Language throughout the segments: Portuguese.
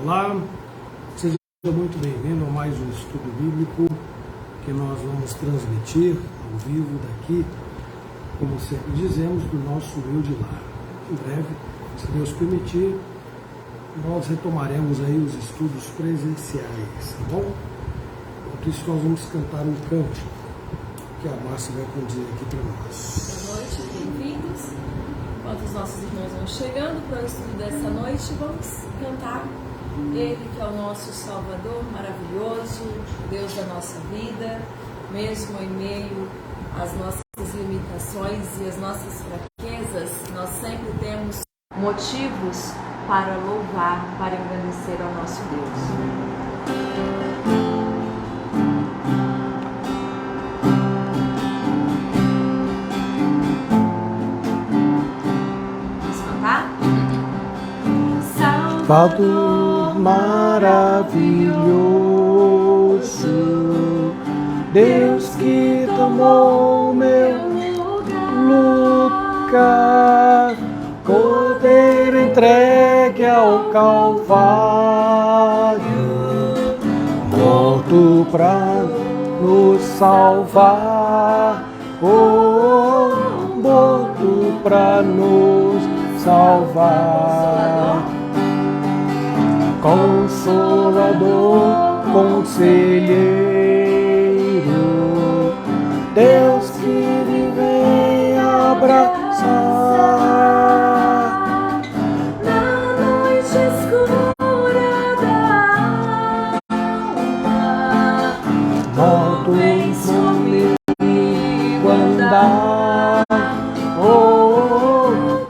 Olá, seja muito bem-vindo a mais um estudo bíblico que nós vamos transmitir ao vivo daqui, como sempre dizemos, do nosso humilde lar. Em breve, se Deus permitir, nós retomaremos aí os estudos presenciais, tá bom? Enquanto isso, nós vamos cantar um canto que a Márcia vai conduzir aqui para nós. Boa noite, bem-vindos. Enquanto os nossos irmãos vão chegando para o estudo dessa noite, vamos cantar Ele que é o nosso Salvador maravilhoso, Deus da nossa vida, mesmo em meio às nossas limitações e às nossas fraquezas, nós sempre temos motivos para louvar, para engrandecer ao nosso Deus. Salvador maravilhoso, Deus que tomou meu lugar, Cordeiro entregue ao Calvário, morto pra nos salvar, morto pra nos salvar. Consolador, conselheiro, Deus que me vem abraçar na noite escura da alma, volto em comigo andar,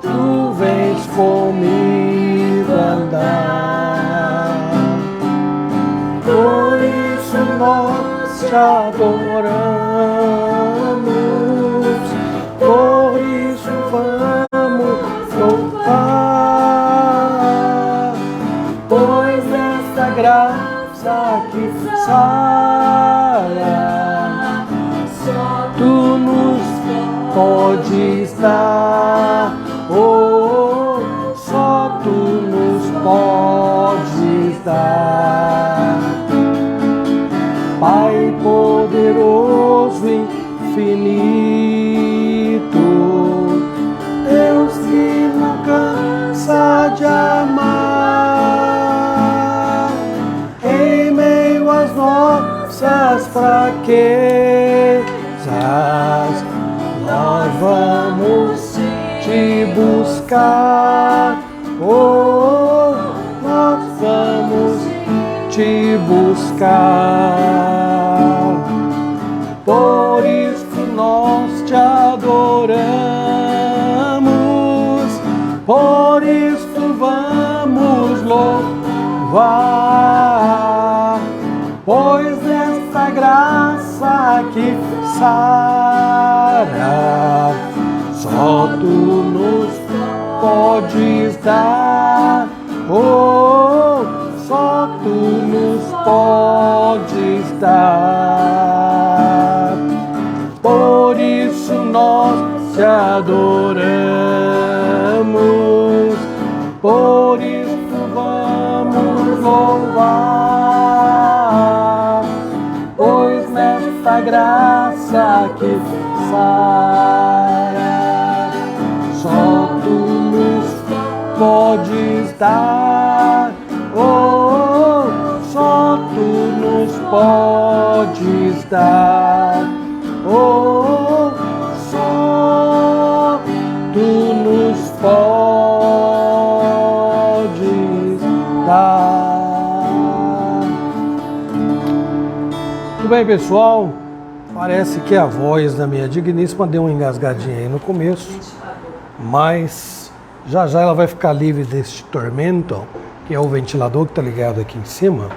tu vens comigo andar. Por isso nós te adoramos, por isso vamos louvar, pois esta graça que sara, tu nos podes dar, só tu nos podes dar. Pai poderoso, infinito, Deus que não cansa de amar, em meio às nossas fraquezas, nós vamos te buscar, nós vamos te buscar. Por isso nós te adoramos, por isso vamos louvar, pois esta graça que sara, só tu nos podes dar, só tu nos podes dar. Por isso nós te adoramos, por isso vamos louvar, pois nesta graça que sara, só tu nos podes dar, só tu nos podes dar, só tu nos podes dar. Tudo bem, pessoal? Parece que a voz da minha digníssima deu uma engasgadinha aí no começo, mas já já ela vai ficar livre deste tormento, que é o ventilador que está ligado aqui em cima,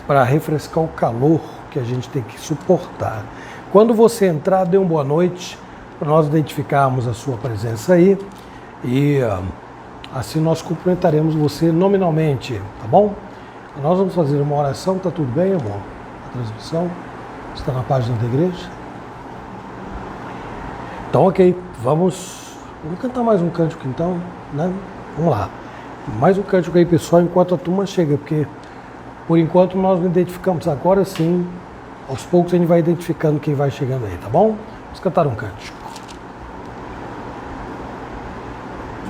para refrescar o calor que a gente tem que suportar. Quando você entrar, dê uma boa noite, para nós identificarmos a sua presença aí, e assim nós cumprimentaremos você nominalmente, tá bom? Nós vamos fazer uma oração, tá tudo bem, amor? A transmissão está na página da igreja? Então, ok, vamos cantar mais um cântico então, né? Vamos lá. Mais um cântico aí, pessoal, enquanto a turma chega, porque por enquanto nós não identificamos. Agora sim, aos poucos a gente vai identificando quem vai chegando aí, tá bom? Vamos cantar um cântico.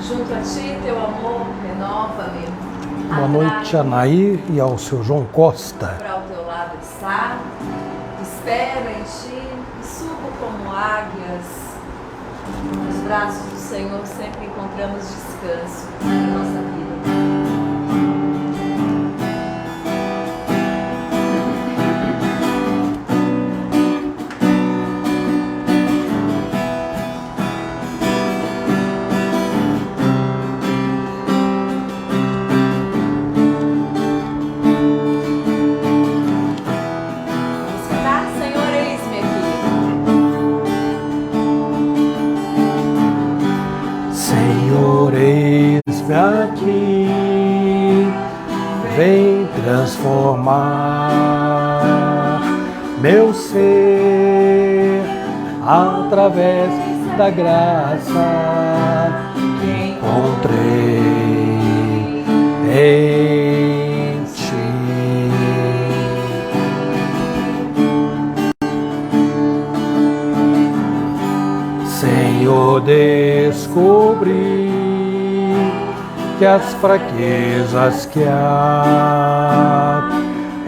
Junto a ti, teu amor, renova-me. Boa noite, Anaí, e ao seu João Costa. Para o teu lado estar, espero em ti e subo como águias. Nos braços do Senhor sempre encontramos descanso na nossa vida. Aqui vem transformar meu ser através da graça que encontrei em ti. Senhor, descobri que as fraquezas que há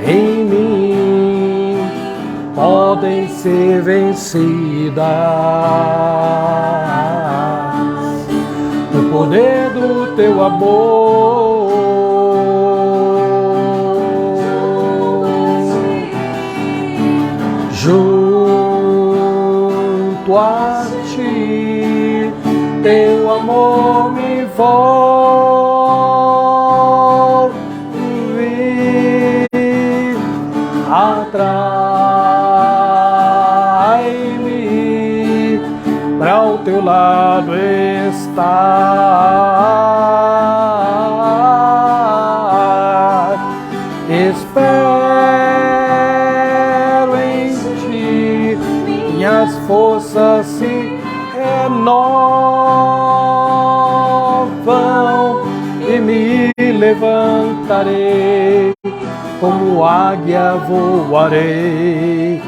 em mim podem ser vencidas no poder do teu amor. Junto a ti, teu amor me envolve, atrai-me para o teu lado estar. Espero em ti, minhas forças se renovam e me levantarei, como águia voarei,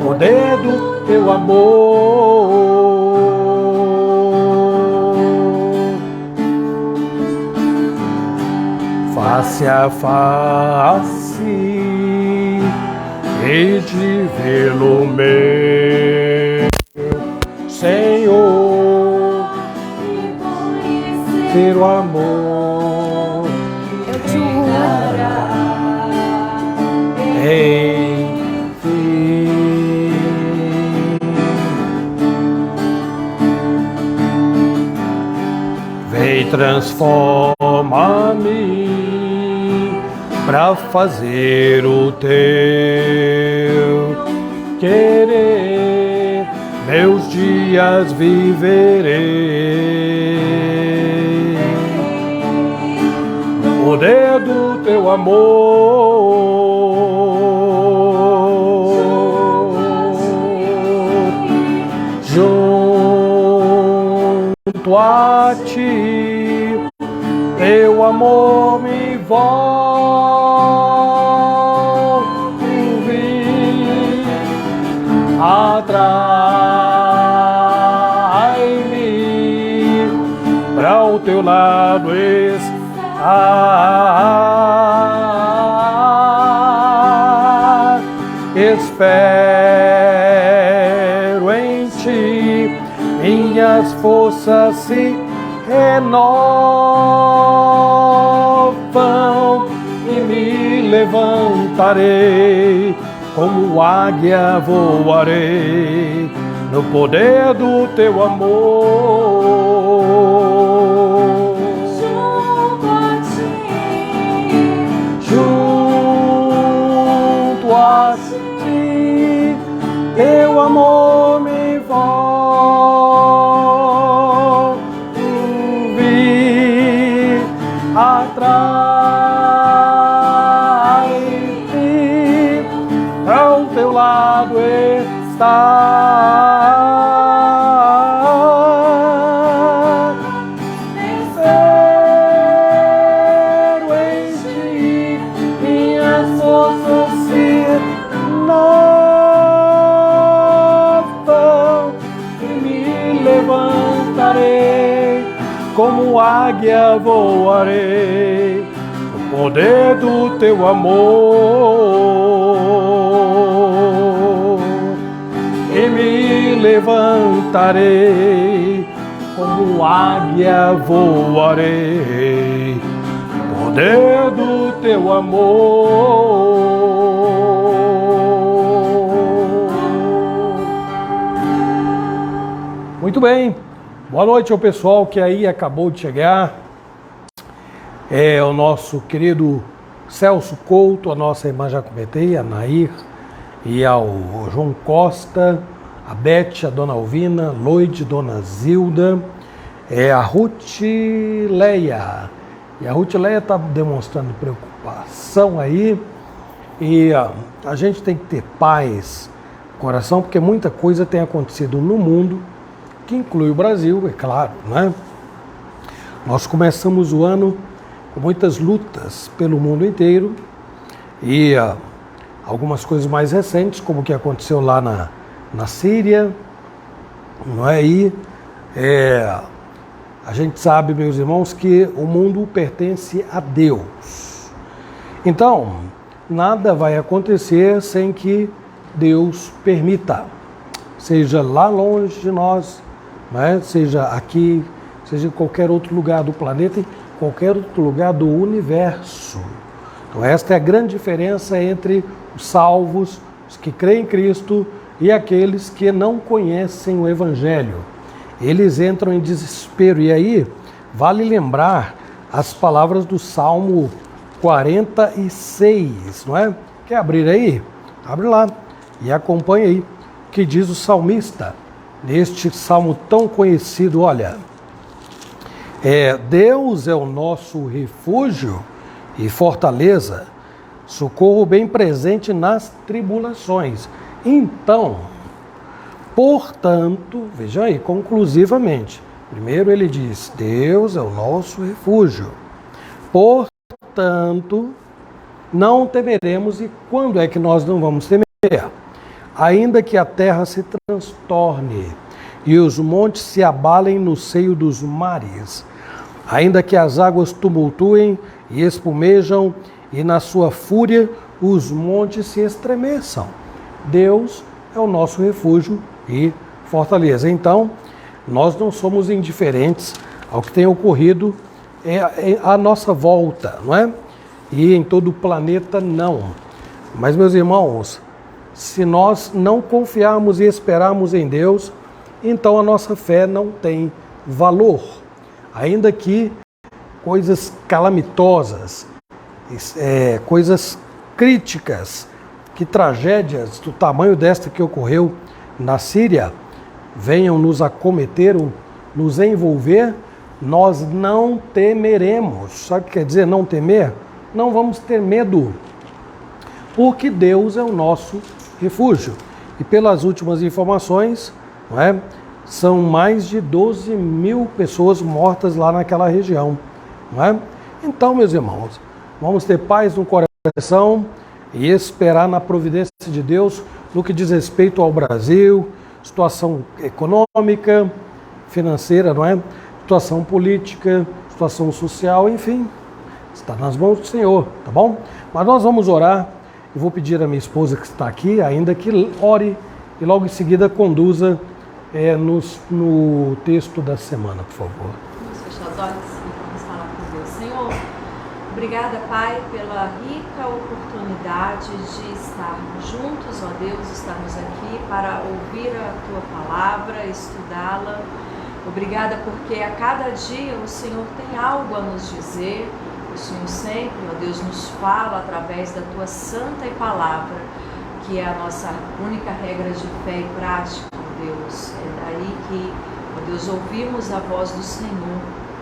poder do teu amor. Face a face, hei de vê-lo meu Senhor, ter o amor enfim. Vem, transforma-me pra fazer o teu querer, meus dias viverei no poder do teu amor. Junto a ti, teu amor me envolve, atrai-me para o teu lado estar. Espero em ti, minhas forças se renovam e me levantarei, como águia voarei, no poder do teu amor. Junto a ti, teu amor me envolve, atrai-me ao teu lado estar. como águia voarei, no poder do teu amor, e me levantarei, como águia voarei, no poder do teu amor. Muito bem, boa noite ao pessoal que aí acabou de chegar. É o nosso querido Celso Couto, a nossa irmã Jacobetei, a Nair, e ao João Costa, a Beth, a Dona Alvina, Loide, Dona Zilda, a Ruth Leia. E a Ruth Leia está demonstrando preocupação aí. E a gente tem que ter paz no coração, porque muita coisa tem acontecido no mundo, que inclui o Brasil, é claro, né? Nós começamos o ano com muitas lutas pelo mundo inteiro e algumas coisas mais recentes, como o que aconteceu lá na Síria, não é? E a gente sabe, meus irmãos, que o mundo pertence a Deus. Então, nada vai acontecer sem que Deus permita, seja lá longe de nós, né? Seja aqui, seja em qualquer outro lugar do planeta, em qualquer outro lugar do universo. Então esta é a grande diferença entre os salvos, os que creem em Cristo, e aqueles que não conhecem o Evangelho. Eles entram em desespero. E aí, vale lembrar as palavras do Salmo 46, não é? Quer abrir aí? Abre lá e acompanha aí o que diz o salmista neste salmo tão conhecido. Olha, Deus é o nosso refúgio e fortaleza, socorro bem presente nas tribulações. Então, portanto, veja aí, conclusivamente, primeiro ele diz, Deus é o nosso refúgio. Portanto, não temeremos. E quando é que nós não vamos temer? Ainda que a terra se transtorne e os montes se abalem no seio dos mares, ainda que as águas tumultuem e espumejam e na sua fúria os montes se estremeçam, Deus é o nosso refúgio e fortaleza. Então, nós não somos indiferentes ao que tem ocorrido à nossa volta, não é? E em todo o planeta, não. Mas, meus irmãos, se nós não confiarmos e esperarmos em Deus, então a nossa fé não tem valor. Ainda que coisas calamitosas, coisas críticas, que tragédias do tamanho desta que ocorreu na Síria venham nos acometer, nos envolver, nós não temeremos. Sabe o que quer dizer não temer? Não vamos ter medo, porque Deus é o nosso refúgio. E pelas últimas informações, não é? São mais de 12 mil pessoas mortas lá naquela região, não é? Então, meus irmãos, vamos ter paz no coração e esperar na providência de Deus no que diz respeito ao Brasil, situação econômica, financeira, não é? Situação política, situação social, enfim, está nas mãos do Senhor, tá bom? Mas nós vamos orar. Eu vou pedir à minha esposa que está aqui, ainda que ore e logo em seguida conduza no texto da semana, por favor. Vamos fechar os olhos e vamos falar com Deus. Senhor, obrigada, Pai, pela rica oportunidade de estarmos juntos, ó Deus, estarmos aqui para ouvir a Tua palavra, estudá-la. Obrigada porque a cada dia o Senhor tem algo a nos dizer. O Senhor sempre, ó Deus, nos fala através da Tua santa palavra, que é a nossa única regra de fé e prática, ó Deus. É daí que, ó Deus, ouvimos a voz do Senhor,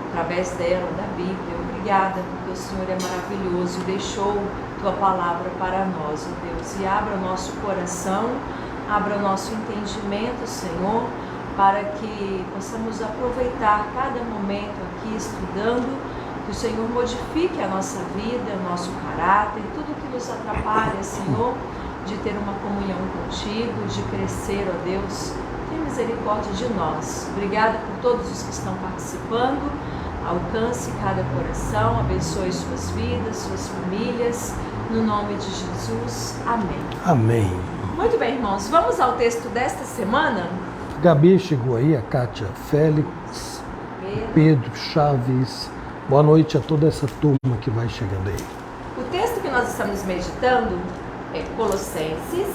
através dela, da Bíblia. Obrigada, porque o Senhor é maravilhoso e deixou Tua palavra para nós, ó Deus. E abra o nosso coração, abra o nosso entendimento, Senhor, para que possamos aproveitar cada momento aqui estudando, que o Senhor modifique a nossa vida, o nosso caráter, tudo que nos atrapalha, Senhor, de ter uma comunhão contigo, de crescer, ó Deus. Tem misericórdia de nós. Obrigada por todos os que estão participando alcance cada coração, abençoe suas vidas, suas famílias, no nome de Jesus. Amém. Amém. Muito bem, irmãos, vamos ao texto desta semana? Gabi chegou aí, a Kátia Félix, Pedro Chaves. Boa noite a toda essa turma que vai chegando aí. O texto que nós estamos meditando é Colossenses,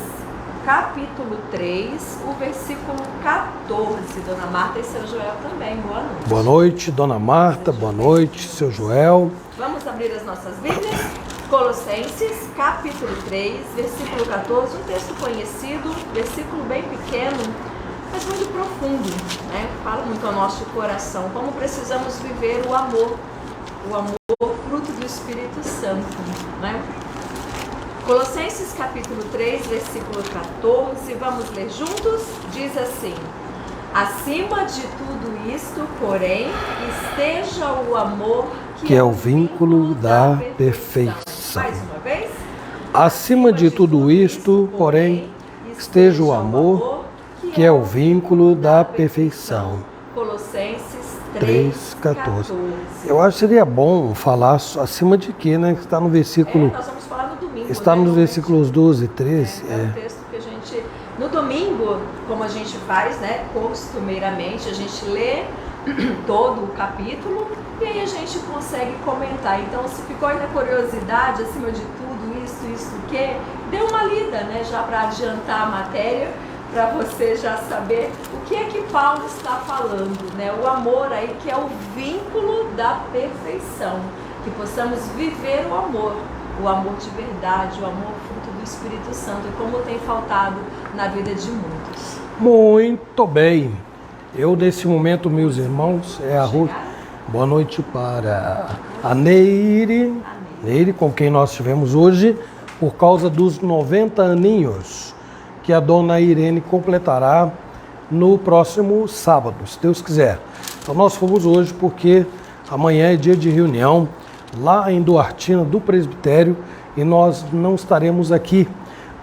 capítulo 3, o versículo 14. Dona Marta e seu Joel também, boa noite. Boa noite, Dona Marta, boa noite, seu Joel. Vamos abrir as nossas Bíblias? Colossenses, capítulo 3, versículo 14, um texto conhecido, versículo bem pequeno, mas muito profundo, né? Fala muito ao nosso coração, como precisamos viver o amor fruto do Espírito Santo, né? Colossenses capítulo 3, versículo 14, vamos ler juntos? Diz assim: acima de tudo isto, porém, esteja o amor que é o vínculo da perfeição. Mais uma vez. Acima de tudo isto, porém, esteja o amor que é o vínculo da perfeição. Colossenses 3:14. Eu acho que seria bom falar acima de quê, né? Que está no versículo. Nós vamos falar no domingo. Está nos versículos 12 e 13. É o texto que a gente. No domingo, como a gente faz, né? Costumeiramente, a gente lê todo o capítulo e aí a gente consegue comentar. Então, se ficou aí na curiosidade, acima de tudo, isso, o quê? Dê uma lida, né? Já para adiantar a matéria, para você já saber o que é que Paulo está falando, né? O amor aí que é o vínculo da perfeição, que possamos viver o amor de verdade, o amor fruto do Espírito Santo, como tem faltado na vida de muitos. Muito bem. Eu, nesse momento, meus irmãos, boa noite para a Neire, com quem nós estivemos hoje, por causa dos 90 aninhos, que a dona Irene completará no próximo sábado, se Deus quiser. Então nós fomos hoje porque amanhã é dia de reunião lá em Duartina do presbitério e nós não estaremos aqui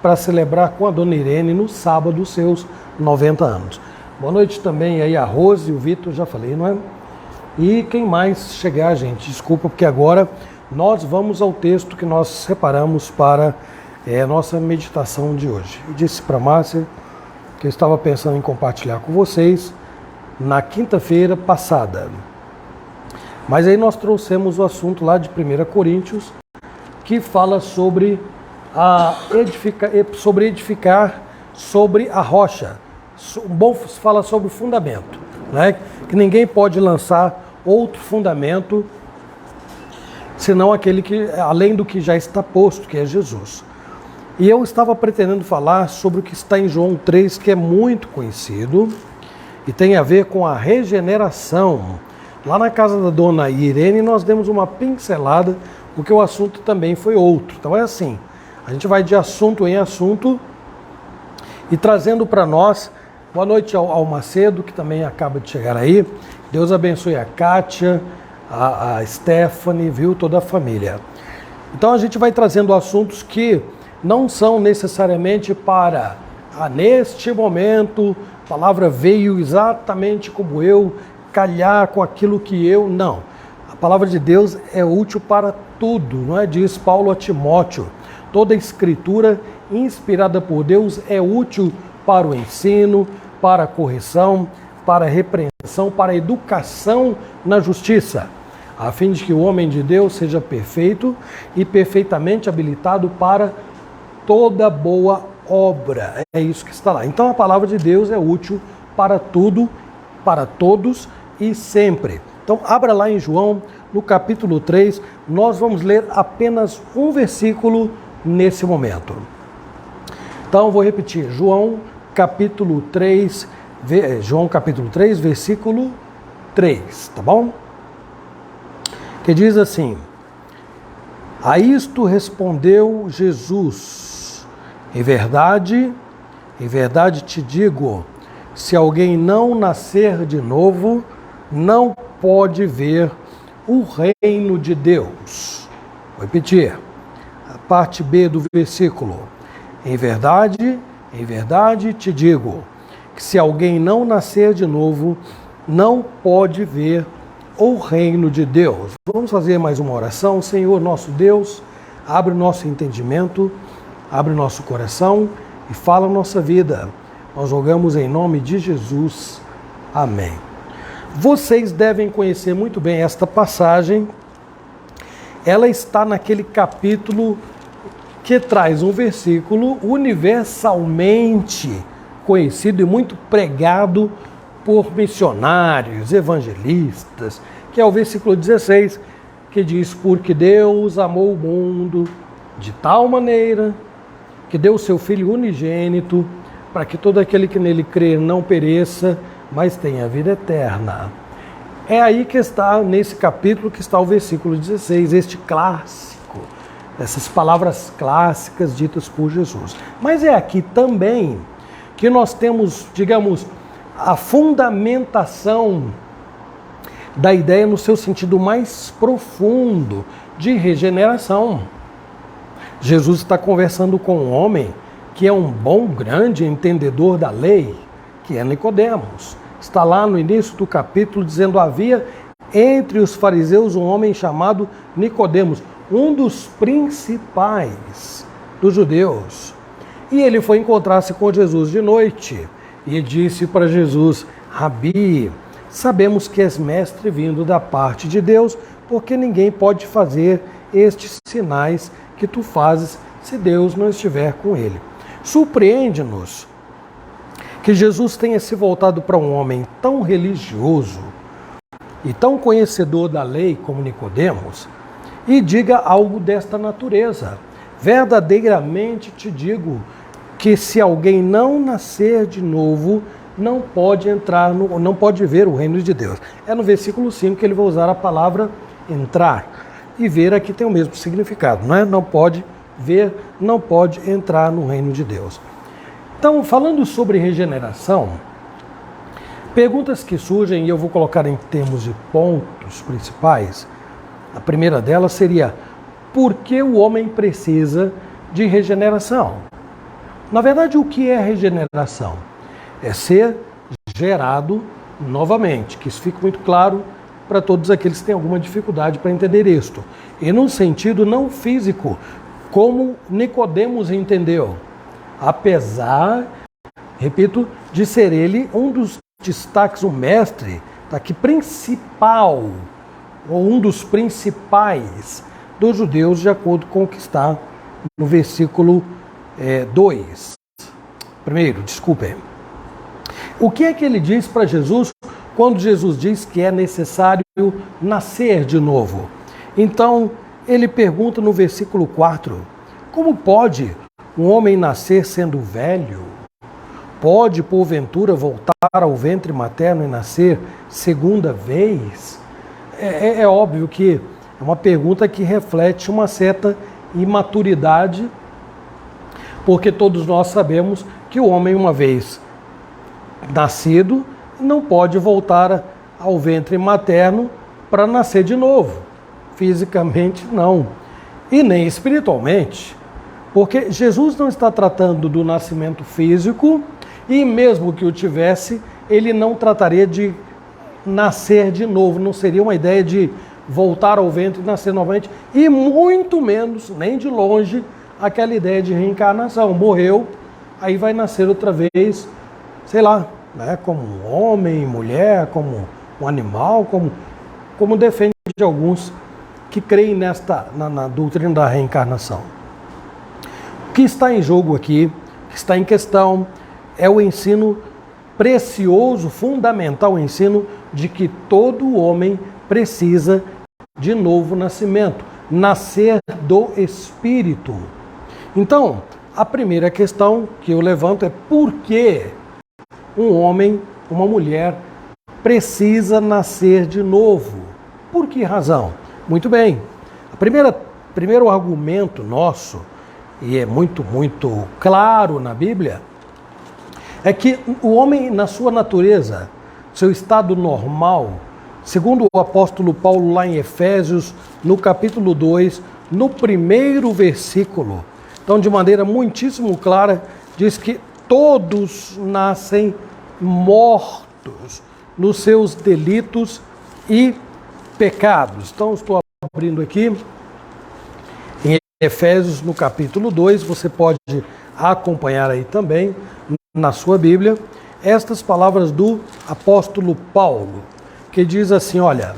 para celebrar com a dona Irene no sábado os seus 90 anos. Boa noite também aí a Rose e o Vitor, já falei, não é? E quem mais chegar, gente, desculpa, porque agora nós vamos ao texto que nós separamos para a nossa meditação de hoje. Eu disse para a Márcia que eu estava pensando em compartilhar com vocês na quinta-feira passada. Mas aí nós trouxemos o assunto lá de 1 Coríntios, que fala sobre edificar sobre a rocha. Bom, fala sobre o fundamento, né? Que ninguém pode lançar outro fundamento senão aquele que, além do que já está posto, que é Jesus. E eu estava pretendendo falar sobre o que está em João 3, que é muito conhecido e tem a ver com a regeneração. Lá na casa da dona Irene nós demos uma pincelada, porque o assunto também foi outro. Então é assim, a gente vai de assunto em assunto e trazendo para nós. Boa noite ao Macedo, que também acaba de chegar aí. Deus abençoe a Kátia, a Stephanie, viu? Toda a família. Então a gente vai trazendo assuntos que não são necessariamente para, neste momento, a palavra veio exatamente como eu, calhar com aquilo que eu, não. A palavra de Deus é útil para tudo, não é? Diz Paulo a Timóteo. Toda a escritura inspirada por Deus é útil para o ensino, para a correção, para a repreensão, para a educação na justiça, a fim de que o homem de Deus seja perfeito e perfeitamente habilitado para toda boa obra. É isso que está lá. Então a palavra de Deus é útil para tudo, para todos e sempre. Então abra lá em João, no capítulo 3, nós vamos ler apenas um versículo nesse momento. Então vou repetir, João capítulo 3, versículo 3, tá bom? Que diz assim: a isto respondeu Jesus: em verdade te digo, se alguém não nascer de novo, não pode ver o reino de Deus. Vou repetir, a parte B do versículo. Em verdade te digo, que se alguém não nascer de novo, não pode ver o reino de Deus. Vamos fazer mais uma oração. Senhor nosso Deus, abre o nosso entendimento, abre o nosso coração e fala a nossa vida. Nós rogamos em nome de Jesus. Amém. Vocês devem conhecer muito bem esta passagem. Ela está naquele capítulo que traz um versículo universalmente conhecido e muito pregado por missionários, evangelistas, que é o versículo 16, que diz: porque Deus amou o mundo de tal maneira que deu o seu Filho unigênito, para que todo aquele que nele crer não pereça, mas tenha vida eterna. É aí que está, nesse capítulo, que está o versículo 16, este clássico, essas palavras clássicas ditas por Jesus. Mas é aqui também que nós temos, digamos, a fundamentação da ideia no seu sentido mais profundo de regeneração. Jesus está conversando com um homem que é um bom, grande entendedor da lei, que é Nicodemos. Está lá no início do capítulo dizendo: havia entre os fariseus um homem chamado Nicodemos, um dos principais dos judeus. E ele foi encontrar-se com Jesus de noite e disse para Jesus: Rabi, sabemos que és mestre vindo da parte de Deus, porque ninguém pode fazer estes sinais que tu fazes se Deus não estiver com ele. Surpreende-nos que Jesus tenha se voltado para um homem tão religioso e tão conhecedor da lei como Nicodemos e diga algo desta natureza. Verdadeiramente te digo que se alguém não nascer de novo, não pode não pode ver o reino de Deus. É no versículo 5 que ele vai usar a palavra entrar. E ver aqui tem o mesmo significado, não é? Não pode ver, não pode entrar no reino de Deus. Então, falando sobre regeneração, perguntas que surgem, e eu vou colocar em termos de pontos principais. A primeira delas seria: por que o homem precisa de regeneração? Na verdade, o que é regeneração? É ser gerado novamente, que isso fique muito claro para todos aqueles que têm alguma dificuldade para entender isto. E num sentido não físico, como Nicodemos entendeu, apesar, repito, de ser ele um dos destaques, o mestre, daqui principal, ou um dos principais dos judeus, de acordo com o que está no versículo 2. Primeiro, desculpem. O que é que ele diz para Jesus quando Jesus diz que é necessário nascer de novo? Então, ele pergunta no versículo 4, como pode um homem nascer sendo velho? Pode, porventura, voltar ao ventre materno e nascer segunda vez? É óbvio que é uma pergunta que reflete uma certa imaturidade, porque todos nós sabemos que o homem, uma vez nascido, não pode voltar ao ventre materno para nascer de novo. Fisicamente, não. E nem espiritualmente. Porque Jesus não está tratando do nascimento físico, e mesmo que o tivesse, ele não trataria de nascer de novo. Não seria uma ideia de voltar ao ventre e nascer novamente, e muito menos, nem de longe, aquela ideia de reencarnação. Morreu, aí vai nascer outra vez, sei lá, né, como um homem, mulher, como um animal, como defende alguns que creem na doutrina da reencarnação. O que está em jogo aqui, o que está em questão, é o ensino precioso, fundamental ensino de que todo homem precisa de novo nascimento, nascer do Espírito. Então, a primeira questão que eu levanto é: por que um homem, uma mulher, precisa nascer de novo? Por que razão? Muito bem. Primeiro argumento nosso, e é muito claro na Bíblia, é que o homem, na sua natureza, seu estado normal, segundo o apóstolo Paulo lá em Efésios, no capítulo 2, no primeiro versículo, então de maneira muitíssimo clara, diz que todos nascem mortos nos seus delitos e pecados. Então, estou abrindo aqui em Efésios, no capítulo 2, você pode acompanhar aí também, na sua Bíblia, estas palavras do apóstolo Paulo, que diz assim, olha,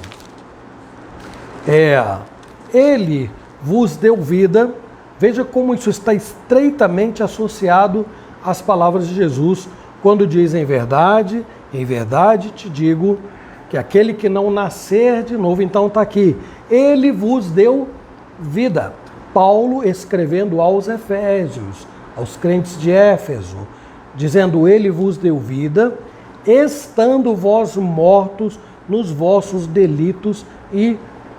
ele vos deu vida, veja como isso está estreitamente associado às palavras de Jesus, quando diz em verdade te digo, que aquele que não nascer de novo, então está aqui, ele vos deu vida. Paulo escrevendo aos Efésios, aos crentes de Éfeso, dizendo, ele vos deu vida, estando vós mortos nos vossos delitos e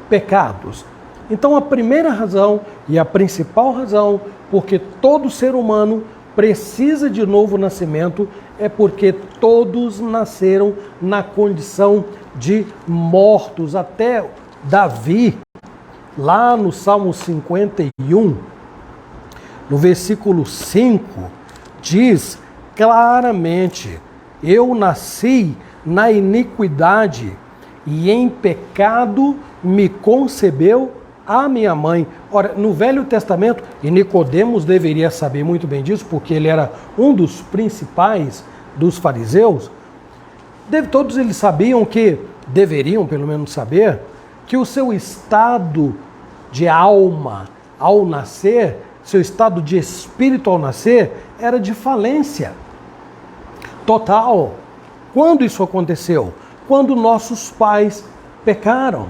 pecados. Então a primeira razão e a principal razão porque todo ser humano precisa de novo nascimento é porque todos nasceram na condição de mortos. Até Davi, lá no Salmo 51, no versículo 5, diz claramente, eu nasci na iniquidade e em pecado me concebeu a minha mãe. Ora, no Velho Testamento, e Nicodemos deveria saber muito bem disso, porque ele era um dos principais dos fariseus, todos eles sabiam que, deveriam pelo menos saber, que o seu estado de alma ao nascer, seu estado de espírito ao nascer, era de falência total. Quando isso aconteceu? Quando nossos pais pecaram.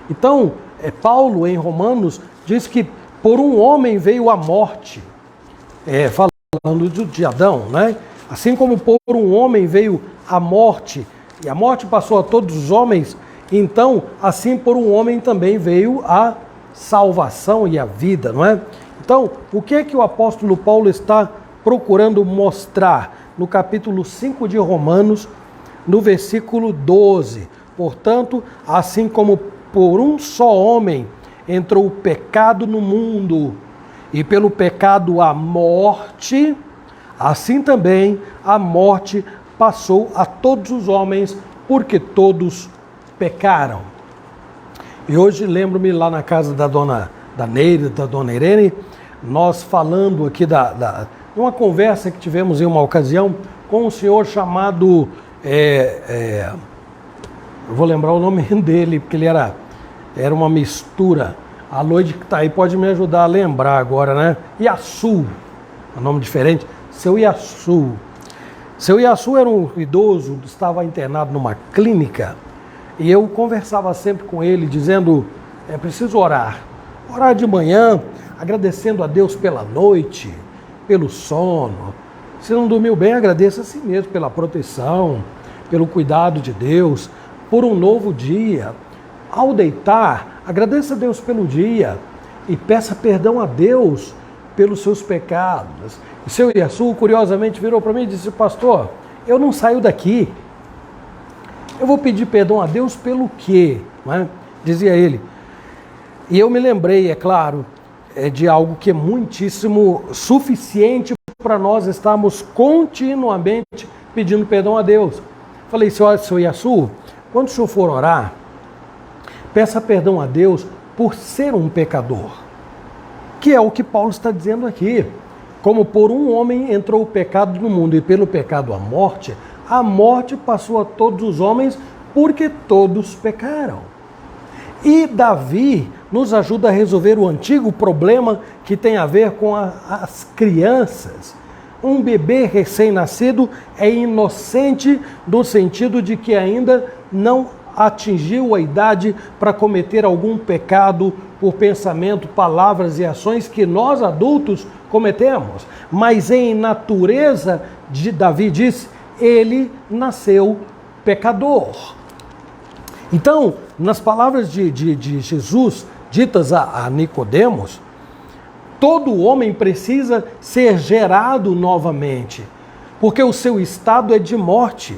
Então, Paulo, em Romanos, diz que por um homem veio a morte, falando de Adão, né? Assim como por um homem veio a morte, e a morte passou a todos os homens, então, assim por um homem também veio a salvação e a vida, não é? Então, o que é que o apóstolo Paulo está procurando mostrar no capítulo 5 de Romanos, no versículo 12? Portanto, assim como por um só homem entrou o pecado no mundo, e pelo pecado a morte, assim também a morte passou a todos os homens, porque todos pecaram. E hoje lembro-me lá na casa da dona Neira, da dona Irene, nós falando aqui de uma conversa que tivemos em uma ocasião com um senhor chamado, eu vou lembrar o nome dele, porque ele era uma mistura. A Loide que está aí pode me ajudar a lembrar agora, né? Iaçu, um nome diferente, seu Iaçu. Seu Iaçu era um idoso, estava internado numa clínica, e eu conversava sempre com ele, dizendo, é preciso orar de manhã, agradecendo a Deus pela noite, pelo sono. Se não dormiu bem, agradeça a si mesmo pela proteção, pelo cuidado de Deus, por um novo dia. Ao deitar, agradeça a Deus pelo dia e peça perdão a Deus pelos seus pecados. E seu Iaçu, curiosamente, virou para mim e disse, pastor, eu não saio daqui. Eu vou pedir perdão a Deus pelo quê? Não é? Dizia ele. E eu me lembrei, é claro, de algo que é muitíssimo suficiente para nós estarmos continuamente pedindo perdão a Deus. Falei, seu Iaçu, quando o senhor for orar, peça perdão a Deus por ser um pecador, que é o que Paulo está dizendo aqui. Como por um homem entrou o pecado no mundo e pelo pecado a morte passou a todos os homens porque todos pecaram. E Davi nos ajuda a resolver o antigo problema que tem a ver com as crianças. Um bebê recém-nascido é inocente no sentido de que ainda não atingiu a idade para cometer algum pecado por pensamento, palavras e ações que nós adultos cometemos. Mas em natureza, Davi disse, ele nasceu pecador. Então, nas palavras de Jesus, ditas a Nicodemos, todo homem precisa ser gerado novamente, porque o seu estado é de morte.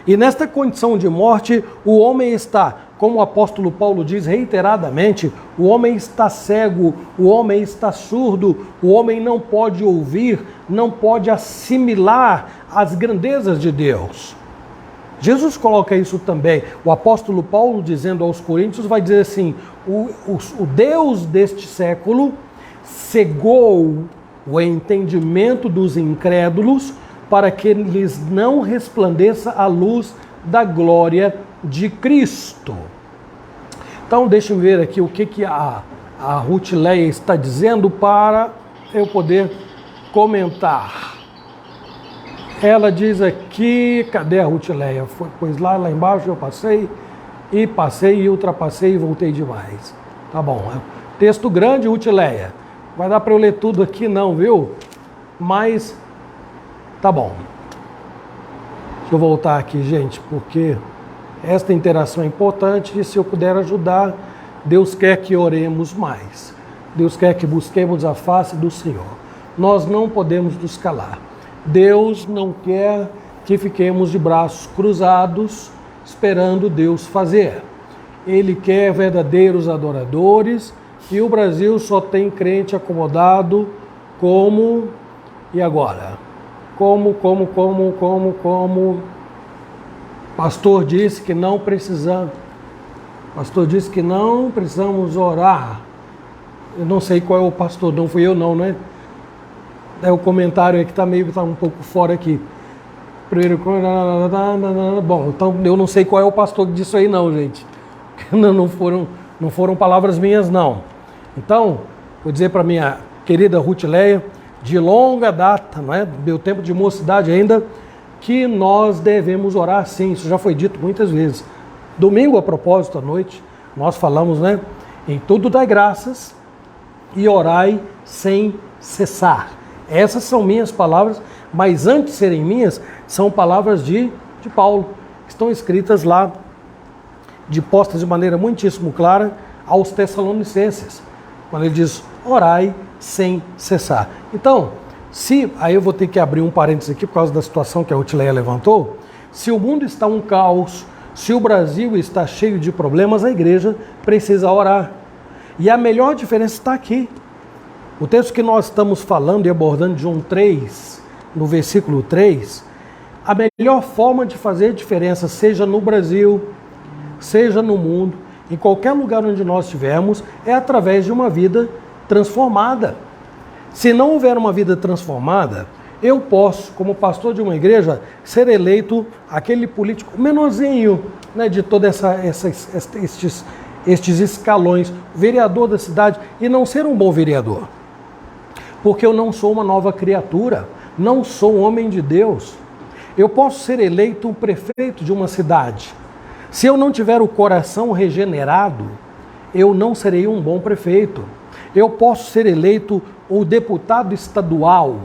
E nesta condição de morte, o homem está, como o apóstolo Paulo diz reiteradamente, o homem está cego, o homem está surdo, o homem não pode ouvir, não pode assimilar as grandezas de Deus. Jesus coloca isso também. O apóstolo Paulo, dizendo aos Coríntios, vai dizer assim: o Deus deste século cegou o entendimento dos incrédulos para que lhes não resplandeça a luz da glória de Cristo. Então, deixe-me ver aqui o que a Ruth Leia está dizendo para eu poder comentar. Ela diz aqui, cadê a Ruth Leia? Pois lá embaixo eu passei e ultrapassei e voltei demais. Tá bom, texto grande, Ruth Leia. Vai dar para eu ler tudo aqui não, viu? Mas, tá bom. Deixa eu voltar aqui, gente, porque esta interação é importante e se eu puder ajudar, Deus quer que oremos mais. Deus quer que busquemos a face do Senhor. Nós não podemos nos calar. Deus não quer que fiquemos de braços cruzados esperando Deus fazer. Ele quer verdadeiros adoradores e o Brasil só tem crente acomodado como... E agora? Como... Pastor disse que não precisamos orar. Eu não sei qual é o pastor, não fui eu não, né? É o comentário aí que está um pouco fora aqui. Primeiro, bom, então eu não sei qual é o pastor disso aí não, gente. Não foram palavras minhas não. Então, vou dizer para minha querida Ruth Leia, de longa data, não é? Meu tempo de mocidade ainda, que nós devemos orar sim, isso já foi dito muitas vezes. Domingo, a propósito, à noite, nós falamos, né? Em tudo dai graças e orai sem cessar. Essas são minhas palavras, mas antes de serem minhas, são palavras de Paulo, que estão escritas lá, postas de maneira muitíssimo clara aos Tessalonicenses, quando ele diz, orai sem cessar. Então, aí eu vou ter que abrir um parênteses aqui por causa da situação que a Ruth Leia levantou, se o mundo está um caos, se o Brasil está cheio de problemas, a igreja precisa orar. E a melhor diferença está aqui. O texto que nós estamos falando e abordando de João 3, no versículo 3, a melhor forma de fazer diferença, seja no Brasil, seja no mundo, em qualquer lugar onde nós estivermos, é através de uma vida transformada. Se não houver uma vida transformada, eu posso, como pastor de uma igreja, ser eleito aquele político menorzinho, né, de todos estes escalões, vereador da cidade, e não ser um bom vereador. Porque eu não sou uma nova criatura, não sou um homem de Deus. Eu posso ser eleito um prefeito de uma cidade. Se eu não tiver o coração regenerado, eu não serei um bom prefeito. Eu posso ser eleito o deputado estadual.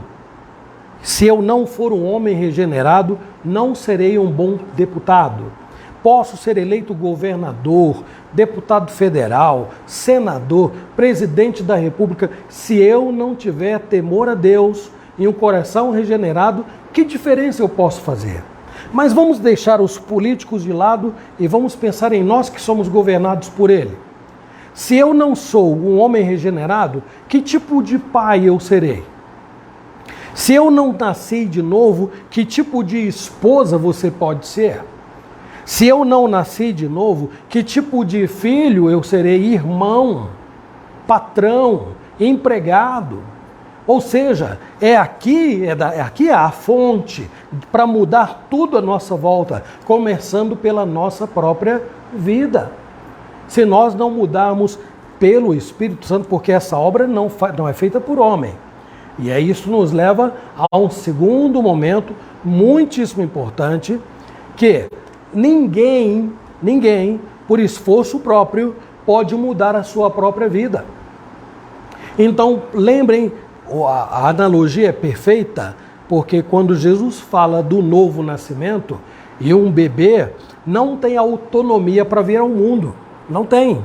Se eu não for um homem regenerado, não serei um bom deputado. Posso ser eleito governador, deputado federal, senador, presidente da República. Se eu não tiver temor a Deus e um coração regenerado, que diferença eu posso fazer? Mas vamos deixar os políticos de lado e vamos pensar em nós que somos governados por ele. Se eu não sou um homem regenerado, que tipo de pai eu serei? Se eu não nasci de novo, que tipo de esposa você pode ser? Se eu não nasci de novo, que tipo de filho eu serei? Irmão, patrão, empregado? Ou seja, aqui é a fonte para mudar tudo à nossa volta, começando pela nossa própria vida. Se nós não mudarmos pelo Espírito Santo, porque essa obra não é feita por homem. E aí isso nos leva a um segundo momento muitíssimo importante, que ninguém, por esforço próprio, pode mudar a sua própria vida. Então, lembrem, a analogia é perfeita, porque quando Jesus fala do novo nascimento, e um bebê não tem autonomia para vir ao mundo, não tem.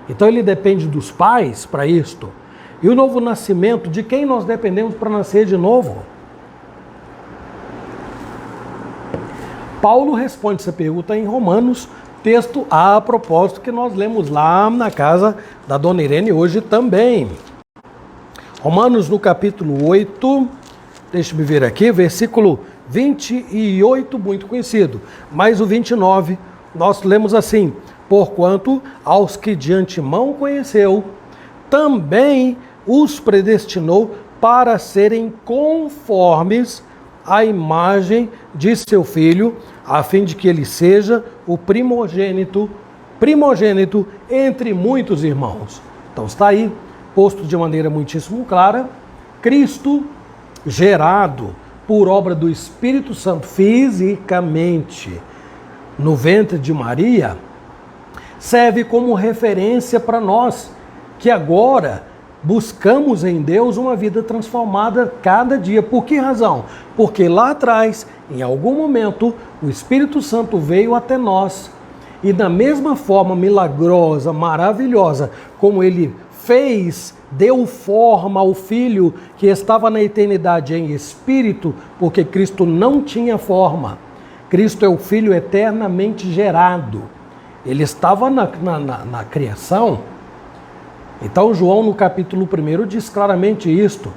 Então ele depende dos pais para isto. E o novo nascimento, de quem nós dependemos para nascer de novo? Paulo responde essa pergunta em Romanos, texto a propósito que nós lemos lá na casa da Dona Irene hoje também. Romanos no capítulo 8, deixa-me ver aqui, versículo 28, muito conhecido. Mas o 29, nós lemos assim: porquanto aos que de antemão conheceu, também os predestinou para serem conformes à imagem de seu Filho, a fim de que ele seja o primogênito entre muitos irmãos. Então está aí, posto de maneira muitíssimo clara, Cristo gerado por obra do Espírito Santo fisicamente no ventre de Maria, serve como referência para nós, que agora buscamos em Deus uma vida transformada cada dia. Por que razão? Porque lá atrás, em algum momento, o Espírito Santo veio até nós e da mesma forma milagrosa, maravilhosa, como ele fez, deu forma ao Filho que estava na eternidade em espírito, porque Cristo não tinha forma. Cristo é o Filho eternamente gerado. Ele estava na criação. Então João no capítulo 1 diz claramente isto: